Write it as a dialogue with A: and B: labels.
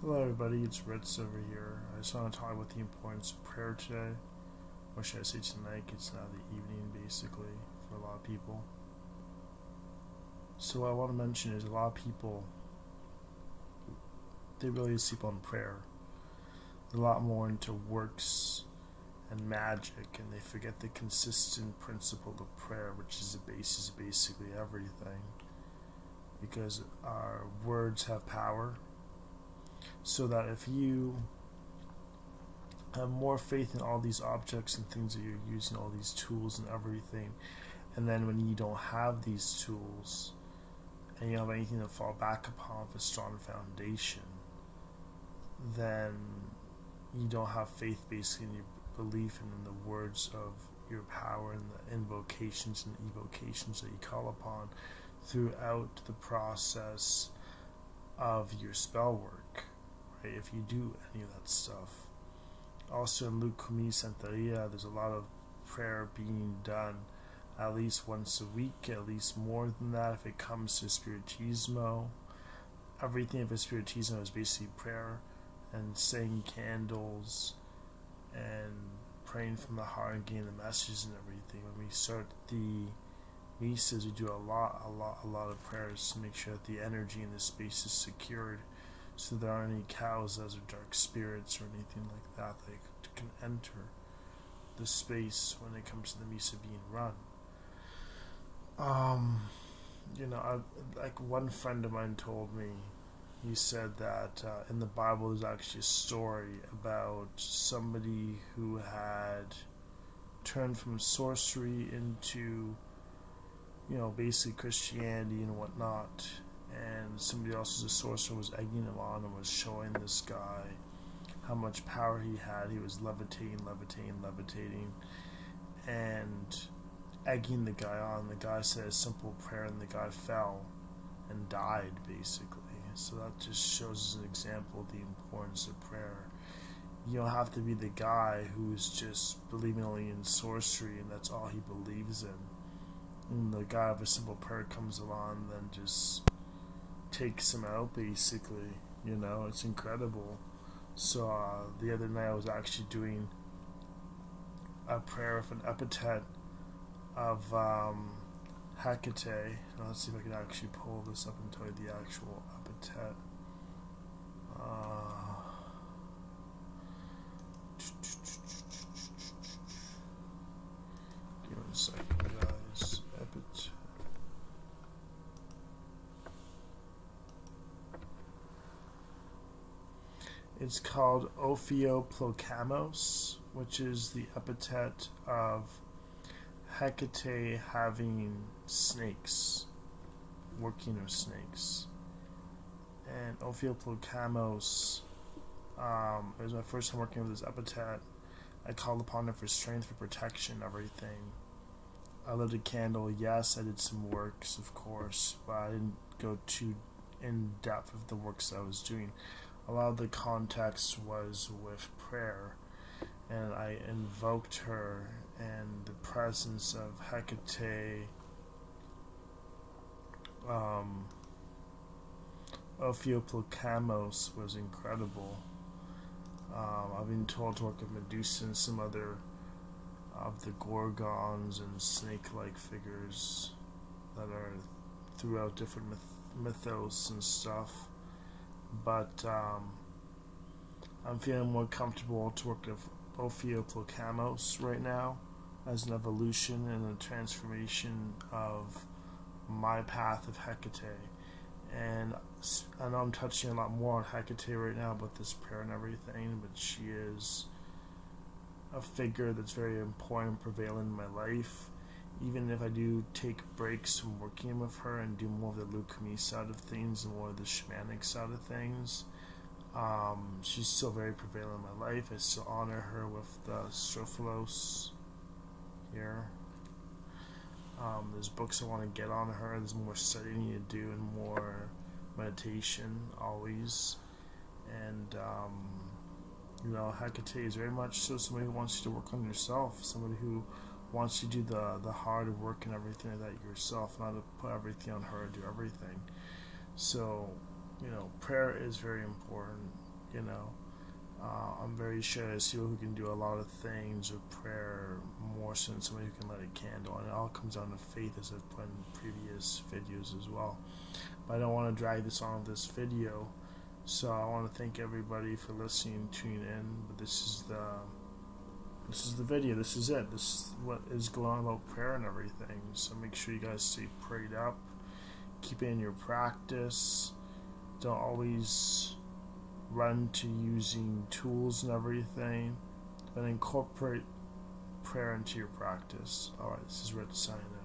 A: Hello everybody, it's Ritz over here. I just want to talk about the importance of prayer today. Or should I say tonight? It's now the evening basically for a lot of people. So what I want to mention is a lot of people, they really sleep on prayer. They're a lot more into works and magic, and they forget the consistent principle of prayer, which is the basis of basically everything. Because our words have power. So that if you have more faith in all these objects and things that you're using, all these tools and everything, and then when you don't have these tools and you don't have anything to fall back upon for a strong foundation, then you don't have faith basically in your belief and in the words of your power and the invocations and evocations that you call upon throughout the process of your spell work, right? If you do any of that stuff. Also in Lucumi Santeria, there's a lot of prayer being done at least once a week, at least more than that if it comes to Spiritismo. Everything of a Spiritismo is basically prayer and saying candles and praying from the heart and getting the messages and everything. When we start the Misas, we do a lot of prayers to make sure that the energy in the space is secured, so there aren't any cows as or dark spirits or anything like that that can enter the space when it comes to the Misa being run. Like one friend of mine told me, he said that in the Bible there's actually a story about somebody who had turned from sorcery into, basically Christianity and whatnot, and somebody else as a sorcerer was egging him on and was showing this guy how much power he had. He was levitating, and egging the guy on. The guy said a simple prayer and the guy fell and died basically. So that just shows as an example of the importance of prayer. You don't have to be the guy who's just believing only in sorcery and that's all he believes in. And the guy of a simple prayer comes along and then just takes him out basically. It's incredible. So the other night I was actually doing a prayer of an epithet of Hecate. Now let's see if I can actually pull this up and tell you the actual epithet. Give me a second, guys. Epithet. It's called Ophioplokamos, which is the epithet of Hecate having snakes, working with snakes. And Ophioplokamos, it was my first time working with this epithet. I called upon her for strength, for protection, everything. I lit a candle. Yes, I did some works, of course, but I didn't go too in depth of the works I was doing. A lot of the context was with prayer, and I invoked her, and the presence of Hecate, Ophioplokamos was incredible. I've been told to work with Medusa and some other of the Gorgons and snake-like figures that are throughout different mythos and stuff. But I'm feeling more comfortable to work with Ophioplokamos right now as an evolution and a transformation of my path of Hecate. And I know I'm touching a lot more on Hecate right now about this prayer and everything, but she is a figure that's very important and prevalent in my life. Even if I do take breaks from working with her and do more of the Lucumi side of things and more of the shamanic side of things, she's still very prevalent in my life. I still honor her with the Strophilos here. There's books I want to get on her. There's more studying to do and more meditation always. And Hecate is very much so somebody who wants you to work on yourself, somebody who wants you to do the hard work and everything like that yourself, not to put everything on her and do everything. So, prayer is very important. you know. I'm very sure there's people who can do a lot of things with prayer more so than somebody who can light a candle, and it all comes down to faith, as I've put in previous videos as well. But I don't want to drag this on with this video, so I want to thank everybody for listening, tuning in. But this is the video. This is it. This is what is going on about prayer and everything. So make sure you guys stay prayed up. Keep it in your practice. Don't always run to using tools and everything, but incorporate prayer into your practice. Alright, this is Rich signing out.